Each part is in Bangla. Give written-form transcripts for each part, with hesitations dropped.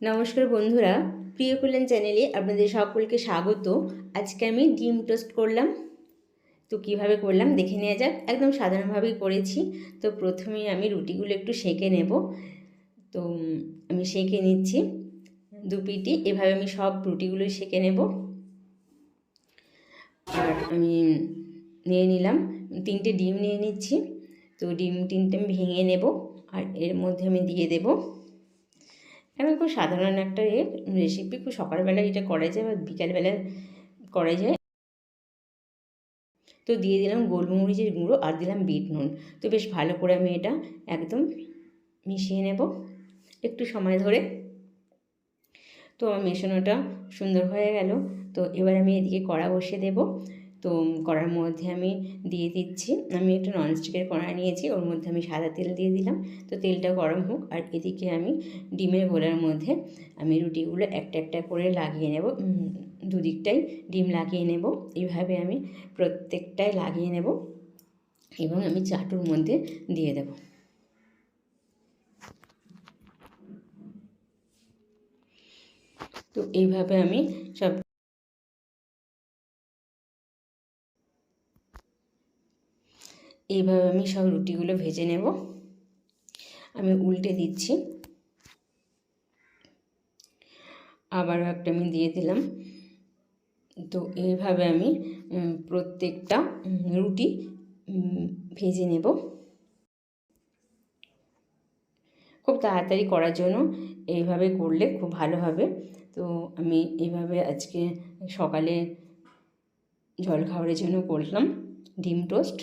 নমস্কার বন্ধুরা, প্রিয় কল্যাণ চ্যানেলে আপনাদের সকলকে স্বাগত। আজকে আমি ডিম টোস্ট করলাম। তো কিভাবে করলাম দেখে নেওয়া যাক। একদম সাধারণভাবেই করেছি। তো প্রথমেই আমি রুটিগুলো একটু সেঁকে নেব। তো আমি সেঁকে নিচ্ছি দু পিটি। এভাবে আমি সব রুটিগুলো সেঁকে নেব। আর আমি নিয়ে নিলাম 3টে ডিম নিয়ে নিচ্ছি। তো ডিম 3টে আমি ভেঙে নেব আর এর মধ্যে আমি দিয়ে দেবো। কেন খুব সাধারণ একটা রেসিপি, খুব সকালবেলা এটা করা যায় বা বিকালবেলা করা যায়। তো দিয়ে দিলাম গোলমরিচের গুঁড়ো আর দিলাম বিট নুন। তো বেশ ভালো করে আমি এটা একদম মিশিয়ে নেব একটু সময় ধরে। তো আমার মেশানোটা সুন্দর হয়ে গেল। তো এবার আমি এদিকে কড়া বসিয়ে দেব। তো কড়ার মধ্যে আমি দিয়ে দিচ্ছি, আমি একটা ননস্টিকের কড়া নিয়েছি, ওর মধ্যে আমি সাদা তেল দিয়ে দিলাম। তো তেলটা গরম হোক আর এদিকে আমি ডিমের গোলার মধ্যে আমি রুটিগুলো একটা একটা করে লাগিয়ে নেব। দুদিকটাই ডিম লাগিয়ে নেব। এইভাবে আমি প্রত্যেকটাই লাগিয়ে নেব এবং আমি চাটুর মধ্যে দিয়ে দেব। তো এইভাবে আমি সব রুটিগুলো ভেজে নেব। আমি উল্টে দিচ্ছি, আবারও একটা আমি দিয়ে দিলাম। তো এইভাবে আমি প্রত্যেকটা রুটি ভেজে নেব। খুব তাড়াতাড়ি করার জন্য এইভাবে করলে খুব ভালো হবে। তো আমি এইভাবে আজকে সকালে জলখাবারের জন্য করলাম ডিম টোস্ট।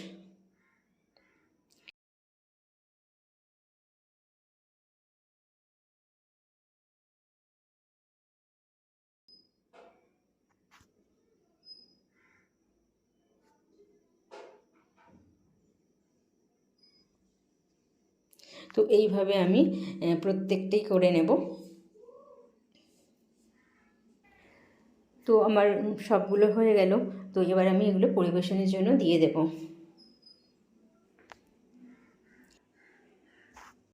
তো এইভাবে আমি প্রত্যেকটাই করে নেব। তো আমার সবগুলো হয়ে গেল। তো এবার আমি এগুলো পরিবেশনের জন্য দিয়ে দেব।